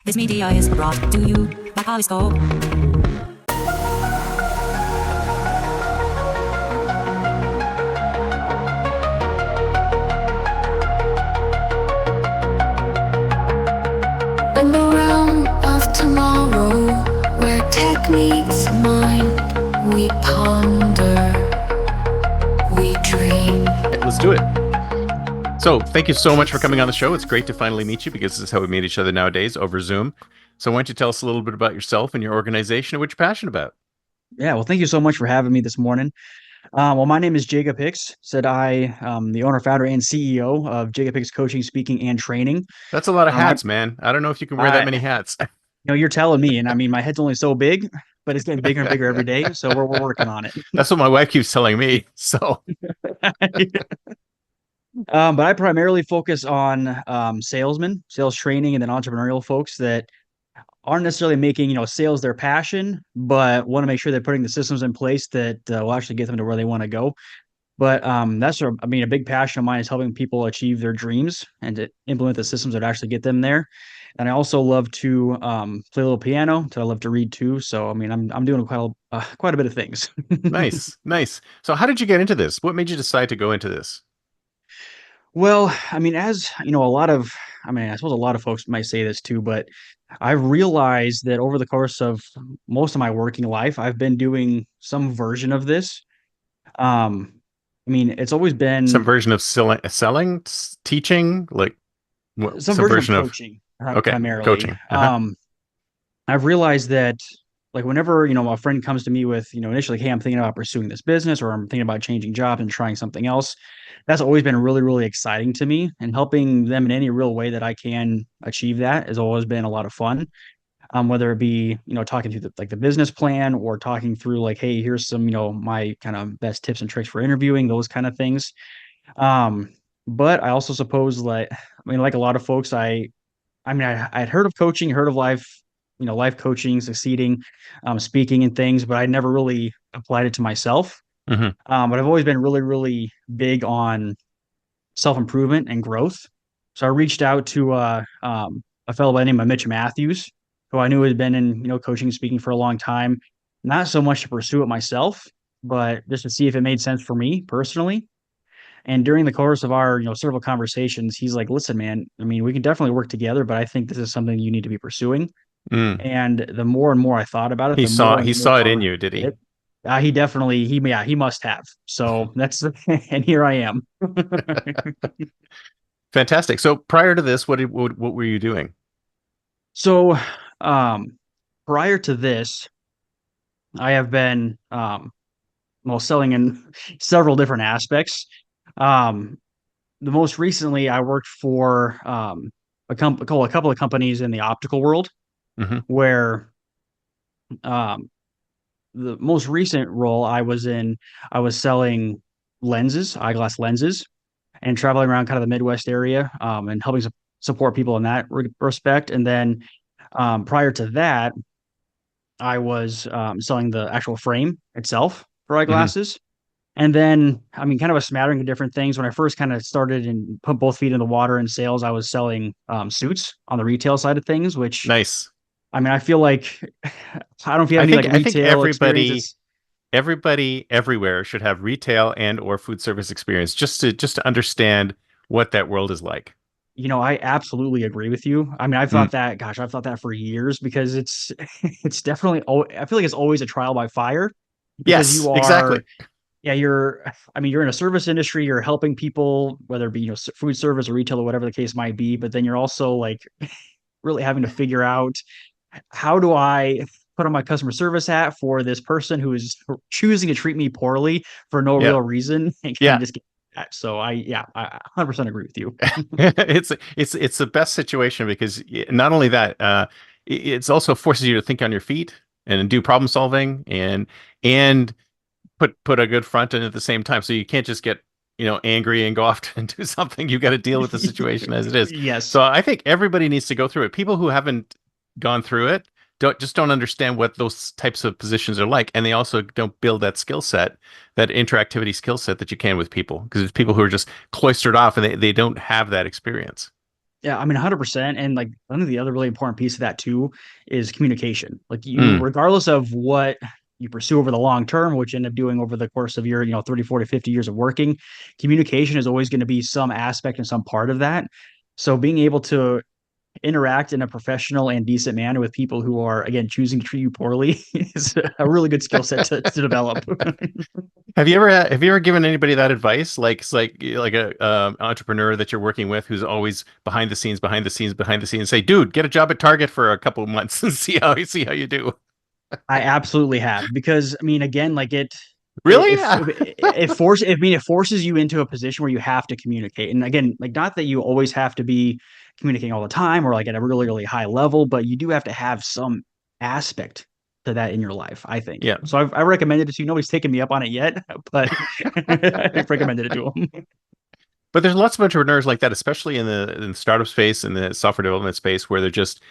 This media is brought to you by Polyscope. In the realm of tomorrow, where techniques mind, we ponder, we dream. Let's do it. So thank you so much for coming on the show. It's great to finally meet you because this is how we meet each other nowadays, over Zoom. So why don't you tell us a little bit about yourself and your organization and what you're passionate about? Yeah, well, thank you so much for having me this morning. Well, my name is Jacob Hicks. I am the owner, founder, and CEO of Jacob Hicks Coaching, Speaking, and Training. That's a lot of Um, I, hats, man. I don't know if you can wear that I, many hats. you're telling me, and I mean, my head's only so big, but it's getting bigger and bigger every day. So we're working on it. That's what my wife keeps telling me. So But I primarily focus on salesmen, sales training, and then entrepreneurial folks that aren't necessarily making sales their passion, but want to make sure they're putting the systems in place that will actually get them to where they want to go. But a big passion of mine is helping people achieve their dreams and to implement the systems that actually get them there. And I also love to play a little piano. So I love to read too. So I mean, I'm doing quite a bit of things. nice, nice. So how did you get into this? What made you decide to go into this? Well, I mean, as you know, I suppose a lot of folks might say this too, but I realized that over the course of most of my working life, I've been doing some version of this. Um, I mean, it's always Some been version of teaching, like some some version of version of coaching okay, primarily. coaching. Uh-huh. I've realized that like whenever, a friend comes to me with, initially, hey, I'm thinking about pursuing this business or I'm thinking about changing jobs and trying something else, that's always been really, really exciting to me. And helping them in any real way that I can achieve that has always been a lot of fun. Whether it be, talking through the business plan or talking through like, hey, here's some, my kind of best tips and tricks for interviewing, those kind of things. Um, but I also suppose like a lot of folks, I'd heard of coaching, heard of life coaching, succeeding, speaking and things, but I never really applied it to myself. Hmm. But I've always been really, really big on self-improvement and growth. So I reached out to a fellow by the name of Mitch Matthews, who I knew had been in, coaching and speaking for a long time, not so much to pursue it myself, but just to see if it made sense for me personally. And during the course of our, several conversations, he's like, listen, man, I mean, we can definitely work together, but I think this is something you need to be pursuing. Mm. And the more and more I thought about it, He the saw more he and saw it in more you, did he? it, he definitely, he must have. So that's, and here I am. Fantastic. So prior to this, what were you doing? So, um, prior to this, I have been, selling in several different aspects. Um, the most recently, I worked for, a couple of companies in the optical world Hmm. where, um, the most recent role I was in, I was selling eyeglass lenses, and traveling around kind of the Midwest area, and helping support people in that respect. And then prior to that, I was selling the actual frame itself for Hmm. eyeglasses. And then, I mean, kind of a smattering of different things. When I first kind of started and put both feet in the water in sales, I was selling suits on the retail side of things, which Nice. I mean, I feel like I don't know if you have any like I think retail experiences. everybody everywhere should have retail and or food service experience just to understand what that world is like. I absolutely agree with you. I mean, Mm. I've thought that for years because it's it's definitely I feel like it's always a trial by fire because Yes, exactly. yeah, you're in a service industry, you're helping people, whether it be, food service or retail or whatever the case might be, but then you're also like really having to figure out how do I put on my customer service hat for this person who is choosing to treat me poorly for no Yeah. real reason and kind of Yeah. just get that. So I 100% agree with you. It's the best situation because not only that, it's also forces you to think on your feet and do problem solving and put a good front in at the same time. So you can't just get, angry and go off and do something. You got to deal with the situation as it is. Yes. So I think everybody needs to go through it. People who haven't gone through it don't understand what those types of positions are like, and they also don't build that skill set, that interactivity skill set that you can with people, because it's people who are just cloistered off and they don't have that experience. Yeah, I mean, 100%. And like, I think the other really important piece of that too is communication. Like you, Mm, regardless of what you pursue over the long term, which you end up doing over the course of your, 30, 40, 50 years of working, communication is always going to be some aspect and some part of that. So being able to interact in a professional and decent manner with people who are, again, choosing to treat you poorly is a really good skill set to develop. have you ever given anybody that advice? Like it's like a entrepreneur that you're working with who's always behind the scenes, behind the scenes, behind the scenes. Say, dude, get a job at Target for a couple of months and see how you do. I absolutely have because I mean, again, like Really? it forces you into a position where you have to communicate. And again, like not that you always have to be communicating all the time or like at a really, really high level, but you do have to have some aspect to that in your life, I think. Yeah. So I recommended it to you. Nobody's taken me up on it yet, but I've recommended it to them. But there's lots of entrepreneurs like that, especially in the startup space and the software development space, where they're just,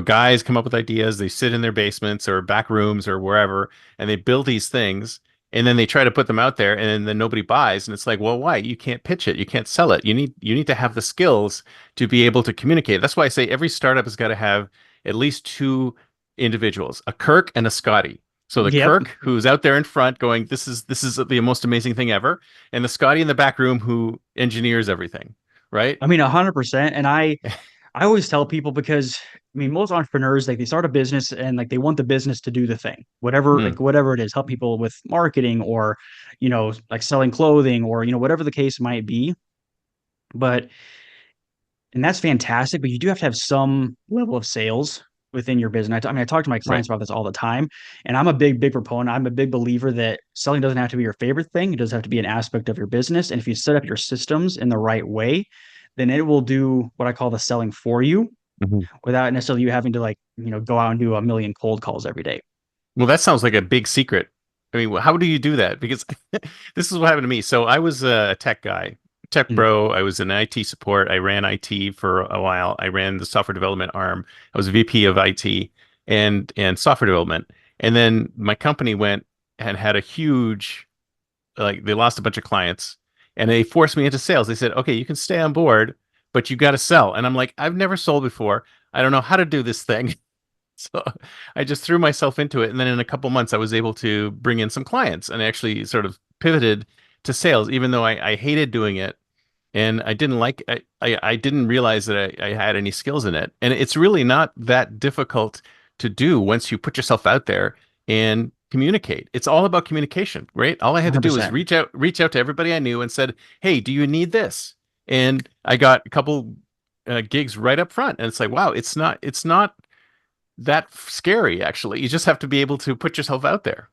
guys come up with ideas, they sit in their basements or back rooms or wherever, and they build these things, and then they try to put them out there, and then nobody buys, and it's like, well, why? You can't pitch it, you can't sell it. You need to have the skills to be able to communicate. That's why I say every startup has got to have at least two individuals, a Kirk and a Scotty. So the Yep. Kirk who's out there in front going, this is the most amazing thing ever, and the Scotty in the back room who engineers everything, right? I mean, 100%. And I always tell people because I mean, most entrepreneurs like they start a business and like they want the business to do the thing, Mm, whatever it is, help people with marketing or, like selling clothing or, whatever the case might be. But and that's fantastic, but you do have to have some level of sales within your business. I mean, I talk to my right. clients about this all the time, and I'm a big proponent. I'm a big believer that selling doesn't have to be your favorite thing. It does have to be an aspect of your business. And if you set up your systems in the right way, then it will do what I call the selling for you Mhm. without necessarily you having to like, go out and do a million cold calls every day. Well, that sounds like a big secret. I mean, how do you do that? Because this is what happened to me. So I was a tech guy, tech Mhm. bro. I was in IT support. I ran IT for a while. I ran the software development arm. I was VP of IT and software development. And then my company went and had a huge, like they lost a bunch of clients and they forced me into sales. They said, okay, you can stay on board, but you got to sell. And I'm like, I've never sold before. I don't know how to do this thing. So I just threw myself into it. And then in a couple months, I was able to bring in some clients and actually sort of pivoted to sales, even though I hated doing it. And I didn't like, I didn't realize that I had any skills in it. And it's really not that difficult to do once you put yourself out there and communicate. It's all about communication, right? All I had to do was 100%. reach out to everybody I knew and said, hey, do you need this? And I got a couple gigs right up front. And it's like, wow, it's not that scary, actually. You just have to be able to put yourself out there.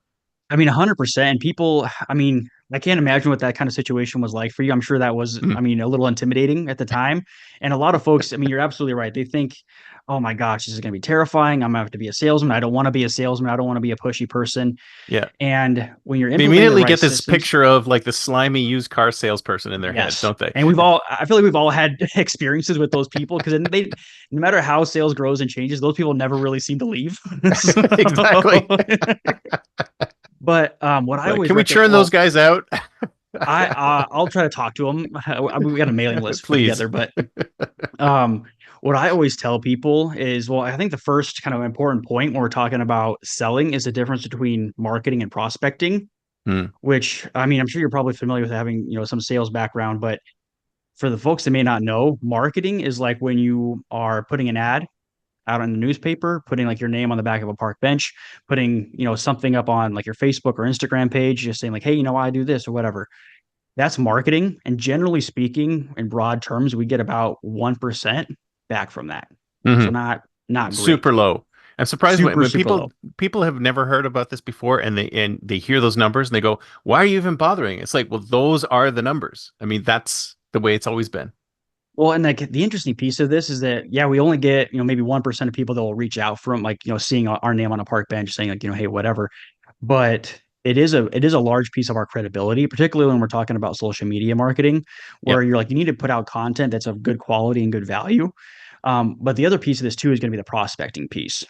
I mean, 100%. And people, I mean, I can't imagine what that kind of situation was like for you. I'm sure that was, Mm. I mean, a little intimidating at the time. And a lot of folks, I mean, you're absolutely right. They think, oh my gosh, this is going to be terrifying. I'm going to have to be a salesman. I don't want to be a salesman. I don't want to be a pushy person. Yeah. And when you're They implementing the immediately right get this systems, picture of like the slimy used car salesperson in their head, yes. don't they? And I feel like we've all had experiences with those people because no matter how sales grows and changes, those people never really seem to leave. So, Exactly. but what I Like, always can we recommend, churn those well, guys out? I'll try to talk to them. We got a mailing list put Please. together, but um, what I always tell people is, well, I think the first kind of important point when we're talking about selling is the difference between marketing and prospecting. Hmm. Which I mean, I'm sure you're probably familiar with having some sales background, but for the folks that may not know, marketing is like when you are putting an ad out in the newspaper, putting like your name on the back of a park bench, putting something up on like your Facebook or Instagram page, just saying like, hey, I do this or whatever. That's marketing. And generally speaking, in broad terms, we get about 1% back from that. So Hmm. not great. Super low. I'm surprised Super, when super people low. people have never heard about this before and they hear those numbers and they go, "Why are you even bothering?" It's like, well, those are the numbers. I mean, that's the way it's always been. Well, and like the interesting piece of this is that yeah, we only get maybe 1% of people that will reach out from like seeing our name on a park bench saying like hey whatever, but it is a large piece of our credibility, particularly when we're talking about social media marketing, Yeah. where you're like you need to put out content that's of good quality and good value. But the other piece of this too is going to be the prospecting piece,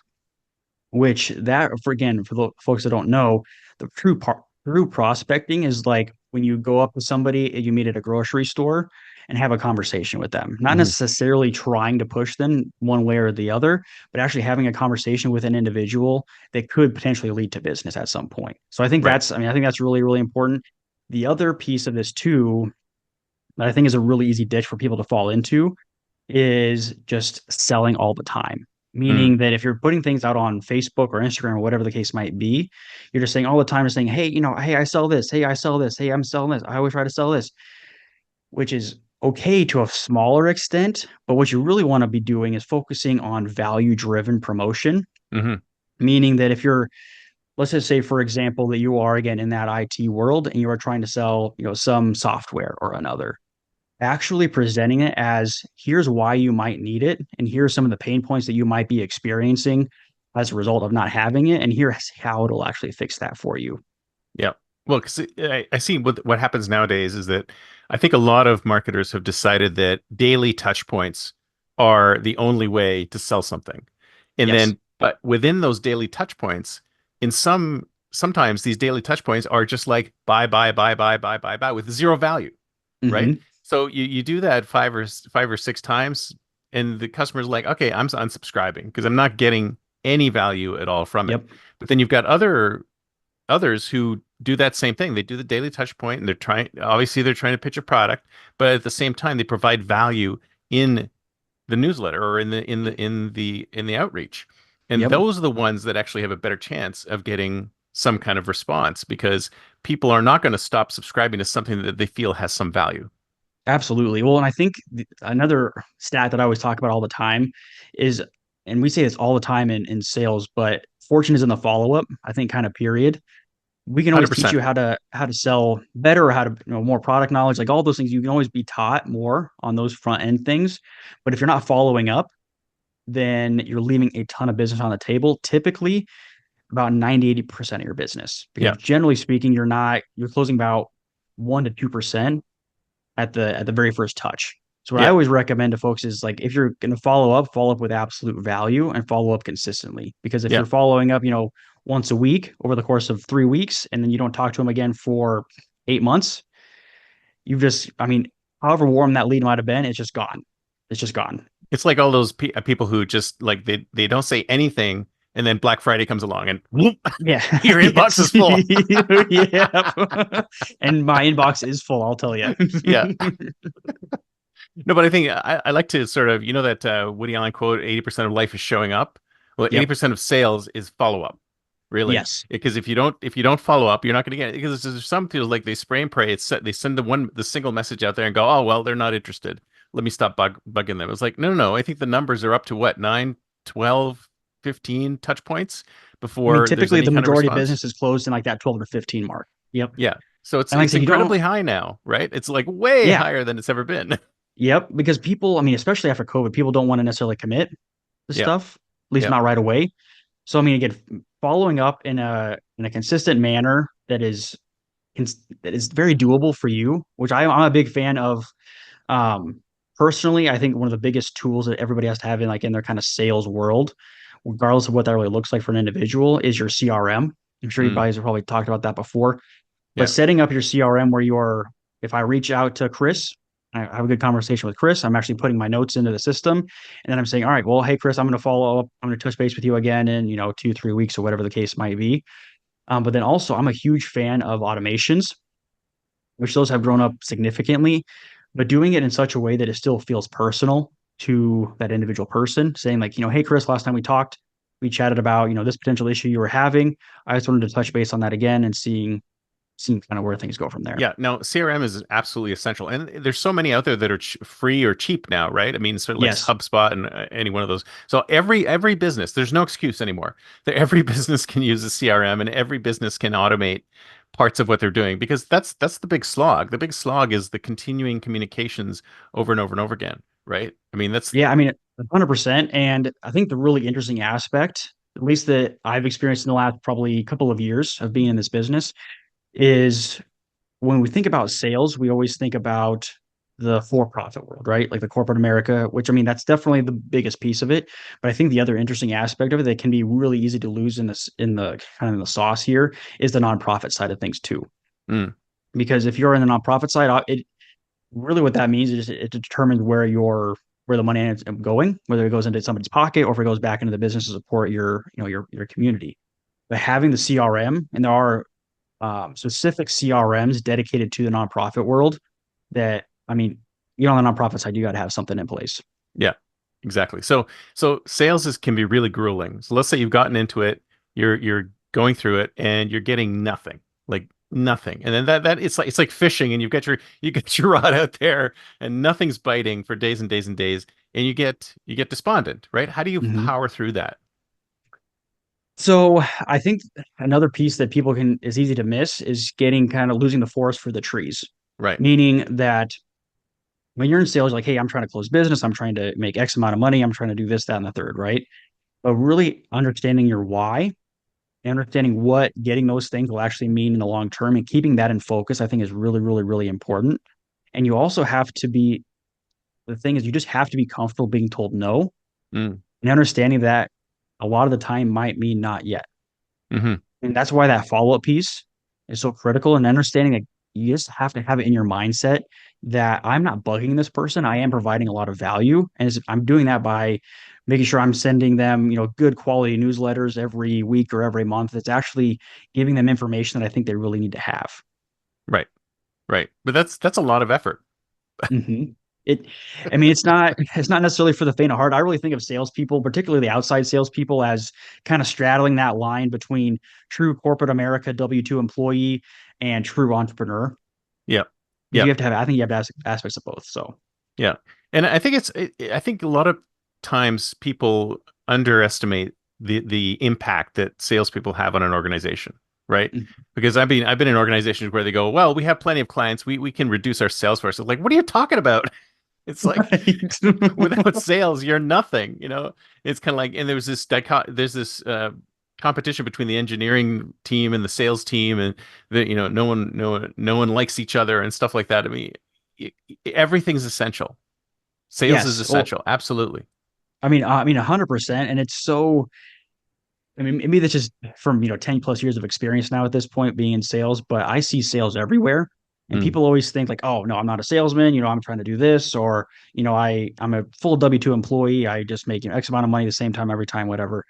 which that for the folks that don't know, the true prospecting is like when you go up to somebody and you meet at a grocery store and have a conversation with them. Not Mhm. necessarily trying to push them one way or the other, but actually having a conversation with an individual that could potentially lead to business at some point. So Right. I think that's really, really important. The other piece of this too, that I think is a really easy ditch for people to fall into, is just selling all the time. Mm. Meaning that if you're putting things out on Facebook or Instagram or whatever the case might be, you're just saying all the time, you're saying, hey, hey, I sell this. Hey, I sell this. Hey, I'm selling this. I always try to sell this, which is okay to a smaller extent. But what you really want to be doing is focusing on value driven promotion. Mhm. Meaning that if you're, let's just say, for example, that you are again in that IT world and you are trying to sell, some software or another, actually presenting it as here's why you might need it and here's some of the pain points that you might be experiencing as a result of not having it, and here's how it'll actually fix that for you. Yeah. Well, because I see what happens nowadays is that I think a lot of marketers have decided that daily touch points are the only way to sell something. And Yes. then, but within those daily touch points, sometimes these daily touch points are just like buy, buy, buy, buy, buy, buy, buy with zero value, right? Hmm. So you do that five or six times, and the customer's like, okay, I'm unsubscribing because I'm not getting any value at all from it. Yep. But then you've got others who do that same thing. They do the daily touch point and they're trying to pitch a product, but at the same time they provide value in the newsletter or in the outreach. And Yep. those are the ones that actually have a better chance of getting some kind of response because people are not going to stop subscribing to something that they feel has some value. Absolutely. Well, and I think another stat that I always talk about all the time is, and we say this all the time in sales, but fortune is in the follow up, I think, kind of period. We can always teach 100%. you how to sell better, or how to, more product knowledge, like all those things. You can always be taught more on those front end things. But if you're not following up, then you're leaving a ton of business on the table. Typically about 90-80% of your business, because Yeah. generally speaking, you're closing about 1 to 2% at the very first touch. So what I Yeah. always recommend to folks is, like, if you're going to follow up with absolute value and follow up consistently. Because if Yeah. you're following up, once a week over the course of 3 weeks, and then you don't talk to them again for 8 months, you've just, however warm that lead might have been, it's just gone. It's just gone. It's like all those people who just like they don't say anything and then Black Friday comes along and whoop, Yeah. your inbox Yes. is full. Yeah. And my inbox is full, I'll tell you. Yeah. No, but I think I like to sort of, that Woody Allen quote, 80% of life is showing up. Well, Yep. 80% of sales is follow up, really. Yes. Because if you don't follow up, you're not going to get it. Because there's some people like they spray and pray. They send the single message out there and go, oh, well, they're not interested. Let me stop bugging them. It's like, no, no, no. I think the numbers are up to what, 9, 12, 15 touch points before there's Typically any the kind of majority of response. business is closed in like that 12 to 15 mark. Yep. Yeah. So it's And like I it's said, you don't, incredibly high now, right? It's like way yeah, higher than it's ever been. yep. Because people, especially after COVID, people don't want to necessarily commit to Yeah. stuff, at least Yeah. not right away. So, again, following up in a consistent manner that is very doable for you, which I'm a big fan of. Um, Personally, I think one of the biggest tools that everybody has to have in their kind of sales world, regardless of what that really looks like for an individual, is your CRM. I'm sure you Mm, guys have probably talked about that before, but yeah. setting up your CRM where if I reach out to Chris, I have a good conversation with Chris, I'm actually putting my notes into the system, and then I'm saying, all right, well, hey, Chris, I'm going to follow up. I'm going to touch base with you again in, 2, 3 weeks or whatever the case might be. But then also, I'm a huge fan of automations, which those have grown up significantly, but doing it in such a way that it still feels personal to that individual person, saying like, hey, Chris, last time we talked, we chatted about, this potential issue you were having. I just wanted to touch base on that again and seeing kind of where things go from there. Yeah, no, CRM is absolutely essential, and there's so many out there that are free or cheap now, right? I mean, sort of like Yes. HubSpot and any one of those. So every business, there's no excuse anymore. That every business can use a CRM, and every business can automate parts of what they're doing because that's the big slog. The big slog is the continuing communications over and over and over again, right? I mean, that's Yeah, 100%. And I think the really interesting aspect, at least that I've experienced in the last probably couple of years of being in this business, is when we think about sales, we always think about the for-profit world, right? Like the corporate America, which that's definitely the biggest piece of it. But I think the other interesting aspect of it that can be really easy to lose in the kind of in the sauce here is the nonprofit side of things too. mm, Because if you're in the nonprofit side, really what that means is it determines where the money ends up going, whether it goes into somebody's pocket or if it goes back into the business to support your community. But having the CRM, and there are specific CRMs dedicated to the nonprofit world that, I mean, on the nonprofit side, you got to have something in place. Yeah, exactly. So sales can be really grueling. So let's say you've gotten into it, you're going through it, and you're getting nothing, like nothing. And then that it's like fishing, and you get your rod out there, and nothing's biting for days and days and days, and you get despondent, right? How do you Mhm. power through that? So I think another piece that people can is easy to miss is getting kind of losing the forest for the trees, Right. meaning that when you're in sales, you're like, hey, I'm trying to close business, I'm trying to make X amount of money, I'm trying to do this, that, and the third, right? But really understanding your why and understanding what getting those things will actually mean in the long term and keeping that in focus, I think is really, really, really important. And you also have to be the thing is you just have to be comfortable being told no Mm. and understanding that a lot of the time might mean not yet. Hmm. And that's why that follow-up piece is so critical and understanding that you just have to have it in your mindset that I'm not bugging this person. I am providing a lot of value. And I'm doing that by making sure I'm sending them, good quality newsletters every week or every month. That's actually giving them information that I think they really need to have. Right. Right. But that's a lot of effort. hmm It, I mean, it's not necessarily for the faint of heart. I really think of salespeople, particularly the outside salespeople, as kind of straddling that line between true corporate America W-2 employee and true entrepreneur. Yeah. Because Yeah. I think you have aspects of both. So, Yeah. And I think I think a lot of times people underestimate the impact that salespeople have on an organization, right? Mhm. Because I've been in organizations where they go, well, we have plenty of clients, we can reduce our sales force. It's like, what are you talking about? It's like without Right. sales, you're nothing, you know? It's kind of like, and there's this competition between the engineering team and the sales team, and no one likes each other and stuff like that. I mean, everything's essential. Sales is Yes. Well, essential. Absolutely. 100%. And it's so, I mean, maybe that's just from, 10 plus years of experience now at this point being in sales, but I see sales everywhere. And Mm, people always think like, oh, no, I'm not a salesman. I'm trying to do this, or, I'm a full W-2 employee. I just make, X amount of money the same time every time, whatever.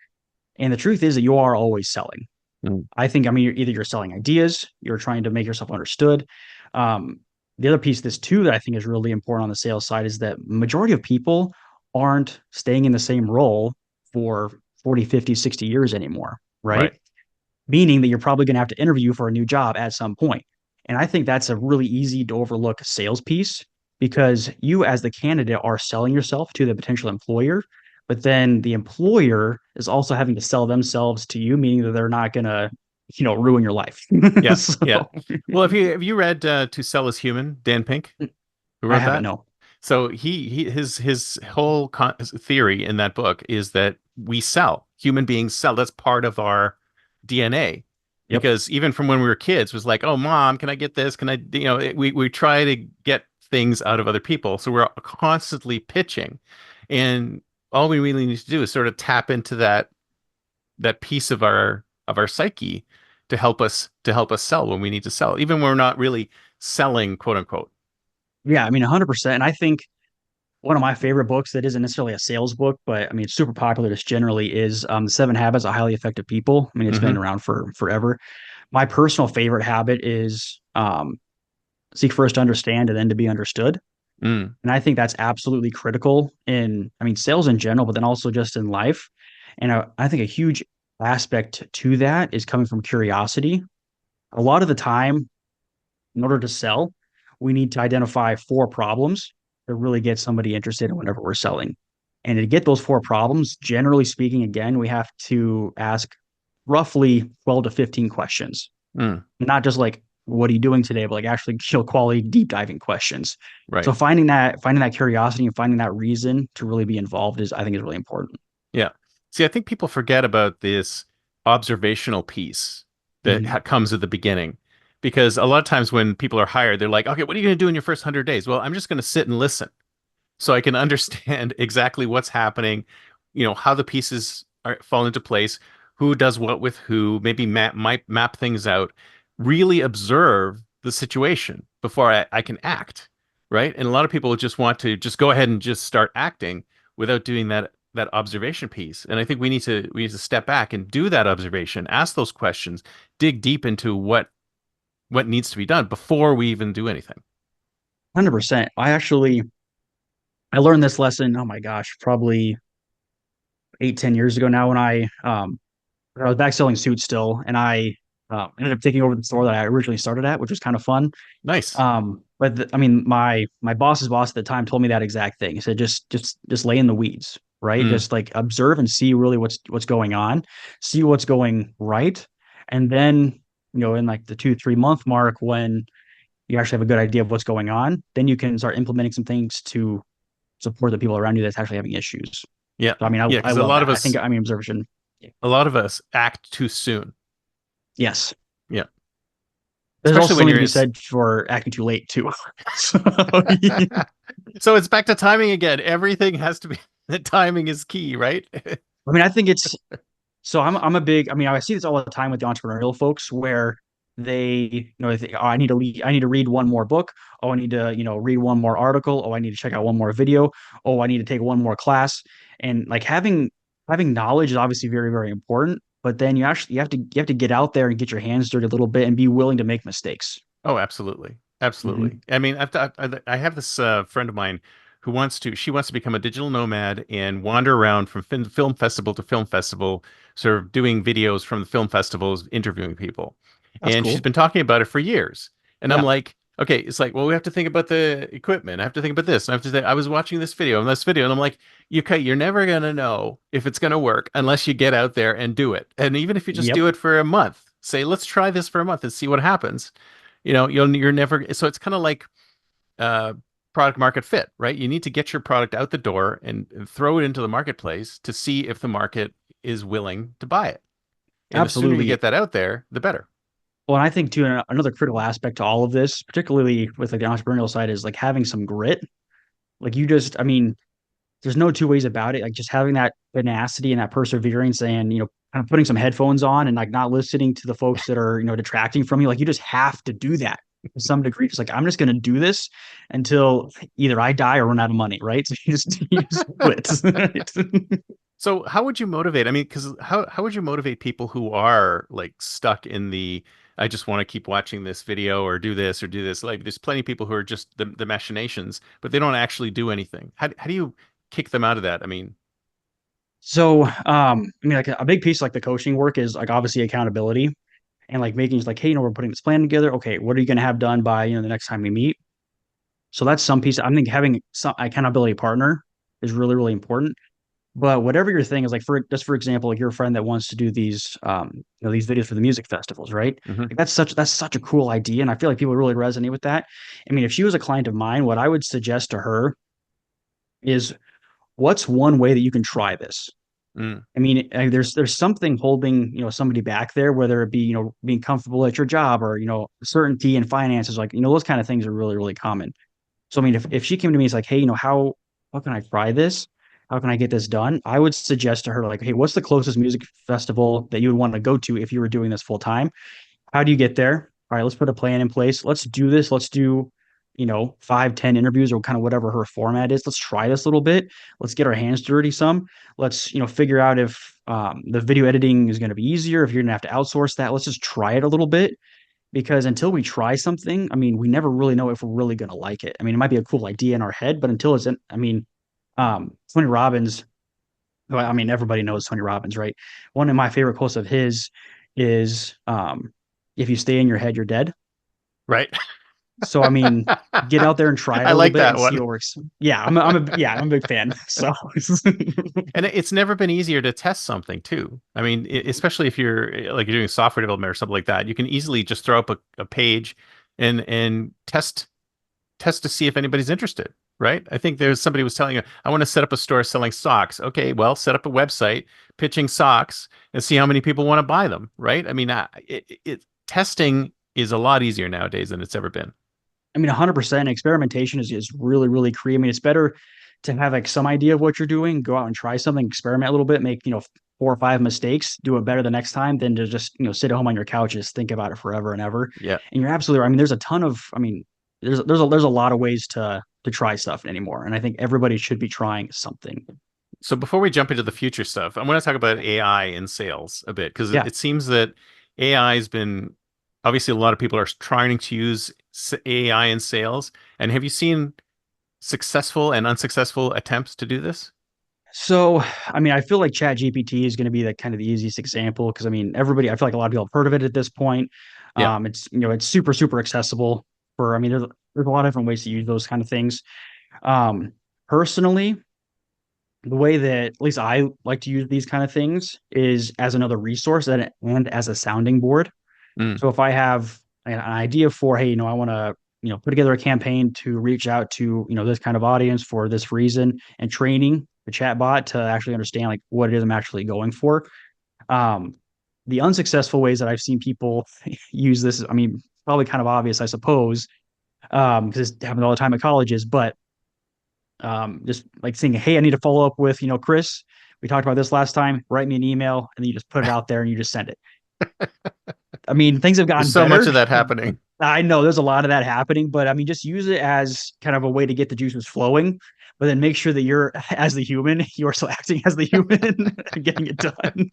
And the truth is that you are always selling. mm, I mean, you're selling ideas, you're trying to make yourself understood. Um, the other piece of this too that I think is really important on the sales side is that majority of people aren't staying in the same role for 40, 50, 60 years anymore, right? right. Meaning that you're probably going to have to interview for a new job at some point. And I think that's a really easy to overlook sales piece because you, as the candidate, are selling yourself to the potential employer, but then the employer is also having to sell themselves to you, meaning that they're not going to, ruin your life. Yeah. Yeah. So Well, have you read To Sell is Human, Dan Pink, who I wrote haven't, that? no. So his whole theory in that book is that we sell. Human beings sell. That's part of our DNA. Yep. Because even from when we were kids, it was like, oh, mom, can I get this? Can I, we try to get things out of other people. So we're constantly pitching. And all we really need to do is sort of tap into that piece of our psyche to help us sell when we need to sell, even when we're not really selling, quote unquote. Yeah, I mean, 100%. And I think one of my favorite books that isn't necessarily a sales book, but I mean, it's super popular just generally is The Seven Habits of Highly Effective People. I mean, it's been Hmm. around for forever. My personal favorite habit is seek first to understand and then to be understood. Mm, And I think that's absolutely critical in, I mean, sales in general, but then also just in life. And I think a huge aspect to that is coming from curiosity. A lot of the time, in order to sell, we need to identify four problems to really get somebody interested in whatever we're selling. And to get those four problems, generally speaking, again, we have to ask roughly 12 to 15 questions, mm, not just like, what are you doing today, but like actually kill quality deep diving questions. So right. finding that curiosity and finding that reason to really be involved is, I think, is really important. Yeah. See, I think people forget about this observational piece that Mhm. comes at the beginning. Because a lot of times when people are hired, they're like, okay, what are you going to do in your first 100 days? Well, I'm just going to sit and listen so I can understand exactly what's happening, how the pieces fall into place, who does what with who, maybe might map things out, really observe the situation before I can act, right? And a lot of people just want to just go ahead and just start acting without doing that observation piece. And I think we need to step back and do that observation, ask those questions, dig deep into what needs to be done before we even do anything. 100%. I learned this lesson, oh my gosh, probably 8, 10 years ago now, when I was back selling suits still, and I ended up taking over the store that I originally started at, which was kind of fun. Nice. I mean, my boss's boss at the time told me that exact thing. He said, just lay in the weeds, right? Mm, Just like observe and see really what's going on, see what's going right, and then in like the 2, 3 month mark, when you actually have a good idea of what's going on, then you can start implementing some things to support the people around you that's actually having issues. yeah. So I mean, Yeah, I because love that. I think I mean observation. a lot of us act too soon. Yes. Yeah. There's also Especially when something you're to be said for acting too late too. So, So it's back to timing again. Everything has to be the timing is key, right? I mean, I think it's so I'm a big, I mean, I see this all the time with the entrepreneurial folks where they think, oh, I need to read one more book. Oh, I need to, read one more article. Oh, I need to check out one more video. Oh, I need to take one more class. And like having knowledge is obviously very, very important, but then you have to get out there and get your hands dirty a little bit and be willing to make mistakes. Oh, absolutely. Hmm. Absolutely. I mean, I have this friend of mine she wants to become a digital nomad and wander around from film festival to film festival, sort of doing videos from the film festivals, interviewing people. That's And she's cool. been talking about it for years. And I'm Yeah. like, okay, it's like, well, we have to think about the equipment. I have to think about this. And I have to say, I was watching this video and this video, and I'm like, okay, you're never gonna know if it's gonna work unless you get out there and do it. And even if you just Yep. do it for a month, say, let's try this for a month and see what happens. You're never, so it's kind of like uh product market fit, right? You need to get your product out the door and throw it into the marketplace to see if the market is willing to buy it. And the sooner you Absolutely. get that out there, the better. Well, and I think too, another critical aspect to all of this, particularly with like the entrepreneurial side, is like having some grit. Like I mean, there's no two ways about it. Like just having that tenacity and that perseverance and, kind of putting some headphones on and like not listening to the folks that are, detracting from you. Like you just have to do that to some degree. It's like, I'm just going to do this until either I die or run out of money. Right. So you just quit. So how would you motivate? I mean, because how would you motivate people who are like stuck in the I just want to keep watching this video or do this or do this? Like there's plenty of people who are just the machinations, but they don't actually do anything. How do you kick them out of that? I mean, So, I mean, like a big piece like the coaching work is like obviously accountability and like making it's like, hey, we're putting this plan together. Okay, what are you going to have done by, the next time we meet? So that's some piece. I think having some accountability partner is really, really important. But whatever your thing is, like for example, like your friend that wants to do these videos for the music festivals, right? mhm. Like that's such a cool idea, and I feel like people really resonate with that. I mean, if she was a client of mine, what I would suggest to her is, what's one way that you can try this? Mm, I mean, there's something holding somebody back there, whether it be being comfortable at your job or certainty in finances, like those kind of things are really, really common. So I mean, if she came to me, it's like, hey, how can I try this? How can I get this done? I would suggest to her like, hey, what's the closest music festival that you would want to go to if you were doing this full time? How do you get there? All right, let's put a plan in place. Let's do this. Let's do 5, 10 interviews or kind of whatever her format is. Let's try this a little bit. Let's get our hands dirty some. Let's figure out if the video editing is going to be easier, if you're going to have to outsource that. Let's just try it a little bit, because until we try something, I mean, we never really know if we're really going to like it. I mean, it might be a cool idea in our head, but until it's in, I mean, Tony Robbins, well, I mean, everybody knows Tony Robbins, right? One of my favorite quotes of his is, if you stay in your head, you're dead. right. So, I mean, get out there and try it I a little like bit that and see one. what works. Yeah, I'm a big fan. So, And it's never been easier to test something too. I mean, especially if you're doing software development or something like that, you can easily just throw up a page and test to see if anybody's interested, right? I think there's somebody was telling you, I want to set up a store selling socks. Okay, well, set up a website pitching socks and see how many people want to buy them, right? I mean, testing is a lot easier nowadays than it's ever been. I mean, 100% experimentation is really, really key. I mean, it's better to have like some idea of what you're doing, go out and try something, experiment a little bit, make, 4 or 5 mistakes, do it better the next time than to just, sit at home on your couch and just think about it forever and ever. Yeah. And you're absolutely right. I mean, there's a ton of, I mean, there's a lot of ways to try stuff anymore, and I think everybody should be trying something. So before we jump into the future stuff, I want to talk about AI in sales a bit because Yeah. it seems that AI has been obviously a lot of people are trying to use AI in sales. And have you seen successful and unsuccessful attempts to do this? So, I mean, I feel like Chat GPT is going to be the kind of the easiest example because I mean, I feel like a lot of people have heard of it at this point. Yeah. It's super, super accessible for, I mean, there's a lot of different ways to use those kind of things. Um, Personally, the way that at least I like to use these kind of things is as another resource and as a sounding board. Mm, So if I have an idea for, hey, I want to, put together a campaign to reach out to, this kind of audience for this reason and training the chat bot to actually understand like what it is I'm actually going for. Um, the unsuccessful ways that I've seen people use this, I mean, probably kind of obvious, I suppose, because it happens all the time at colleges, but just like saying, hey, I need to follow up with, Chris, we talked about this last time, write me an email, and then you just put it out there and you just send it. I mean, things have there's gotten so much better. of that happening. I know there's a lot of that happening, but I mean, just use it as kind of a way to get the juices flowing, but then make sure that you're, as the human, you're still acting as the human and getting it done.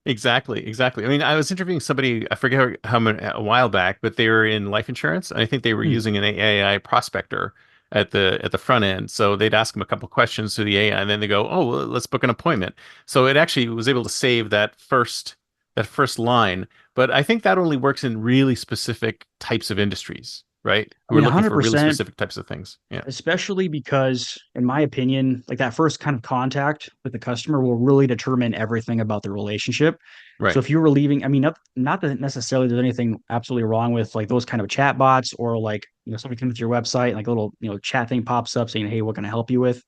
Exactly, exactly. I mean, I was interviewing somebody, I forget how many, a while back, but they were in life insurance, and I think they were Hmm. using an AI prospector at the front end. So they'd ask them a couple questions through the AI, and then they go, "Oh, well, let's book an appointment." So it actually was able to save that first line. But I think that only works in really specific types of industries, right? I Who are mean, looking for really 100%, specific types of things. Yeah, especially because, in my opinion, like that first kind of contact with the customer will really determine everything about the relationship. So right. if you were leaving, I mean, not that necessarily there's anything absolutely wrong with like those kind of chat bots or like, somebody comes to your website and like a little, chat thing pops up saying, hey, what can I help you with?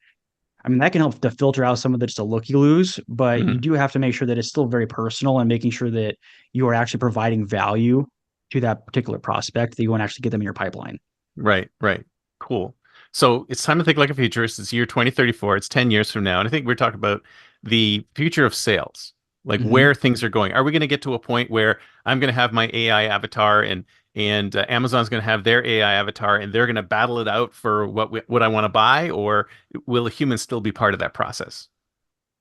I mean, that can help to filter out some of the just a looky loos, but you Mhm. do have to make sure that it's still very personal and making sure that you are actually providing value to that particular prospect that you want to actually get them in your pipeline. Right, right. Cool. So it's time to think like a futurist. It's year 2034. It's 10 years from now. And I think we're talking about the future of sales, like Mhm. where things are going. Are we going to get to a point where I'm going to have my AI avatar and Amazon's going to have their AI avatar and they're going to battle it out for what I want to buy, or will a human still be part of that process?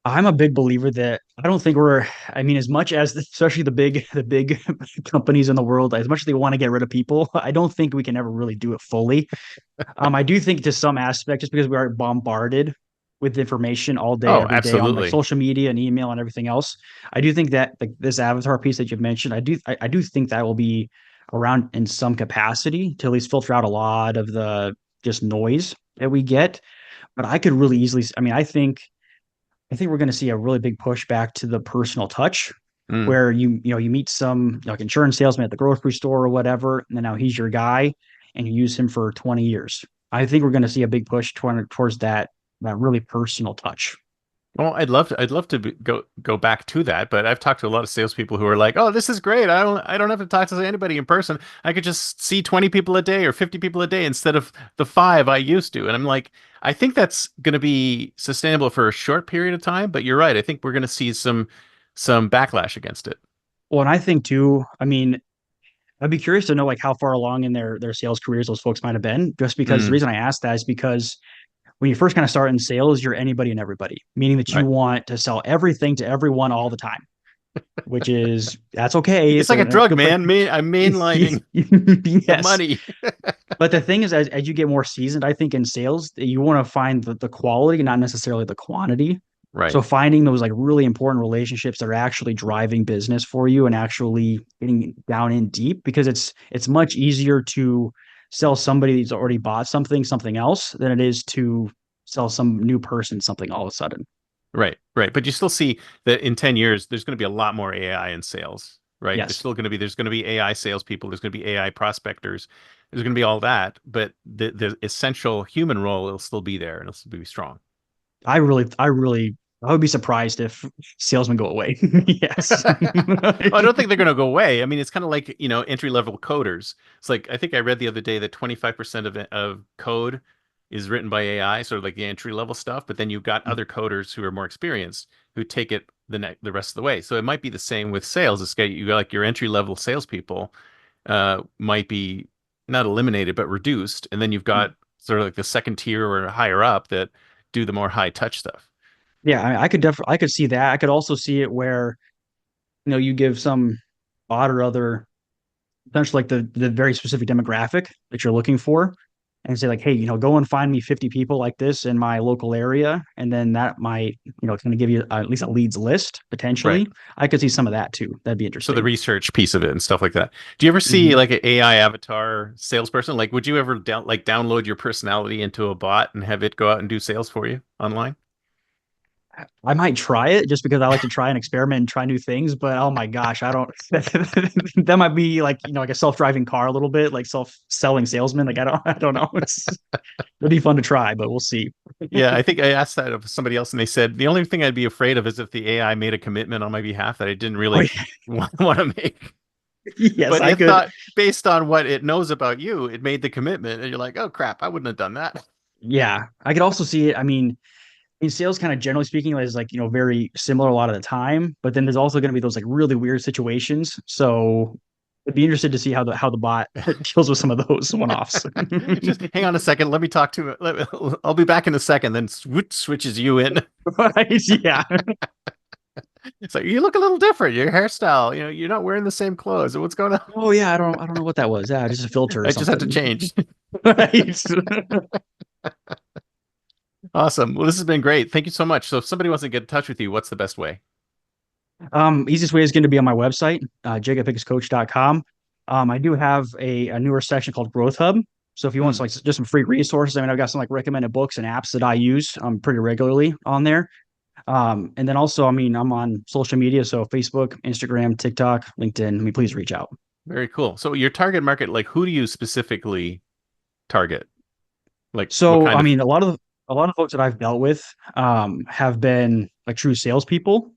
I'm a big believer that I don't think I mean, as much as especially the big companies in the world, as much as they want to get rid of people, I don't think we can ever really do it fully. I do think to some aspect, just because we are bombarded with information all day, Oh, every day on like absolutely. social media and email and everything else, I do think that like this avatar piece that you've mentioned, I do think that will be around in some capacity to at least filter out a lot of the just noise that we get. But I could really easily, I mean, I think we're going to see a really big push back to the personal touch Mm, where you meet some like insurance salesman at the grocery store or whatever, and then now he's your guy and you use him for 20 years. I think we're going to see a big push towards that really personal touch. well, I'd love to go back to that, but I've talked to a lot of salespeople who are like, "Oh, this is great. I don't have to talk to anybody in person. I could just see 20 people a day or 50 people a day instead of the five I used to." And I'm like, I think that's going to be sustainable for a short period of time, but you're right. I think we're going to see some backlash against it. Well, and I think too, I mean, I'd be curious to know like how far along in their sales careers those folks might have been, just because the Mm, reason I asked that is because when you first kind of start in sales, you're anybody and everybody, meaning that you right. want to sell everything to everyone all the time, which is that's okay. It's It's like a a drug, good place. man. I'm mainlining the Yes. money. But the thing is, as you get more seasoned, I think in sales, you want to find the quality, not necessarily the quantity. Right. So finding those like really important relationships that are actually driving business for you and actually getting down in deep because it's much easier to sell somebody who's already bought something else than it is to sell some new person something all of a sudden. Right, right. But you still see that in 10 years, there's going to be a lot more AI in sales, right? Yes. There's going to be AI salespeople. There's going to be AI prospectors. There's going to be all that, but the essential human role will still be there and it'll still be strong. I would be surprised if salesmen go away. Yes. I don't think they're going to go away. I mean, it's kind of like, entry level coders. It's like, I think I read the other day that 25% of code is written by AI, sort of like the entry level stuff. But then you've got other coders who are more experienced who take it the rest of the way. So it might be the same with sales. You got like your entry level salespeople might be not eliminated, but reduced. And then you've got sort of like the second tier or higher up that do the more high touch stuff. Yeah, I mean, I could see that. I could also see it where, you give some bot or other, essentially like the very specific demographic that you're looking for, and say like, hey, go and find me 50 people like this in my local area, and then that might, it's going to give you at least a leads list Right. potentially. I could see some of that too. That'd be So the interesting. research piece of it and stuff like that. Do you ever see Mhm. like an AI avatar salesperson? Like, would you ever download your personality into a bot and have it go out and do sales for you online? I might try it just because I like to try and experiment and try new things, but oh my gosh, I don't that might be like, like a self-driving car a little bit, like self-selling salesman. Like I don't know. It'd be fun to try, but we'll see. Yeah, I think I asked that of somebody else, and they said the only thing I'd be afraid of is if the AI made a commitment on my behalf that I didn't Oh, really want to make. yes, But I if could. not based on what it knows about you, it made the commitment, and you're like, oh crap, I wouldn't have done that. Yeah, I could also see it. I mean, in sales, kind of generally speaking, is like, very similar a lot of the time, but then there's also going to be those like really weird situations. So I'd be interested to see how the bot deals with some of those one-offs. Just hang on a second. Let me talk to it. I'll be back in a second. Then switches you in. Right? Yeah. It's like you look a little different. Your hairstyle. You're not wearing the same clothes. What's going on? Oh yeah, I don't know what that was. Yeah, just a filter or I just had to something. change. Right. Awesome. Well, this has been great. Thank you so much. So if somebody wants to get in touch with you, what's the best way? Easiest way is going to be on my website, jacobhickscoach.com. I do have a newer section called Growth Hub. So if you want Hmm, like just some free resources, I mean, I've got some like recommended books and apps that I use pretty regularly on there. And then also, I mean, I'm on social media, so Facebook, Instagram, TikTok, LinkedIn. I mean, please reach out. very cool. So your target market, like who do you specifically target? Like what So, kind I of? mean, a lot of folks that I've dealt with have been like true salespeople,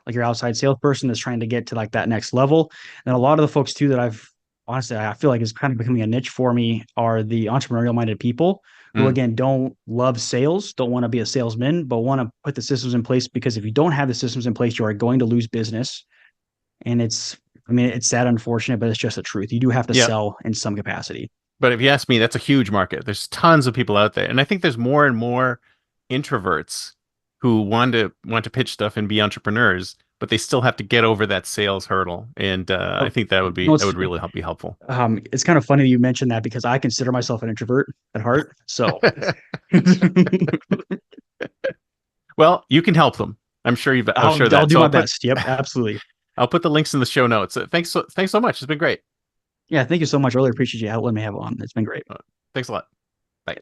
like your outside salesperson that's trying to get to like that next level. And a lot of the folks too that I've honestly I feel like is kind of becoming a niche for me are the entrepreneurial minded people who Mm, again don't love sales, don't want to be a salesman, but want to put the systems in place because if you don't have the systems in place, you are going to lose business. And I mean, it's sad, unfortunate, but it's just the truth. You do have to yeah. sell in some capacity. But if you ask me, that's a huge market. There's tons of people out there, and I think there's more and more introverts who want to pitch stuff and be entrepreneurs, but they still have to get over that sales hurdle. And I Oh, think that would really be helpful. it's kind of funny that you mentioned that because I consider myself an introvert at heart. So, Well, you can help them. I'm sure I'll that. do So my best. Yep, absolutely. I'll put the links in the show notes. Thanks so much. It's been great. Yeah, thank you so much. I really appreciate you letting me have on. It's been great. Uh, Thanks a lot. Bye.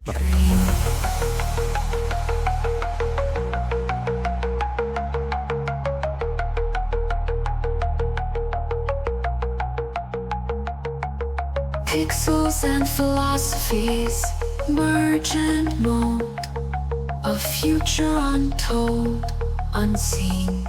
Pixels and philosophies merge and mold, a future untold, unseen.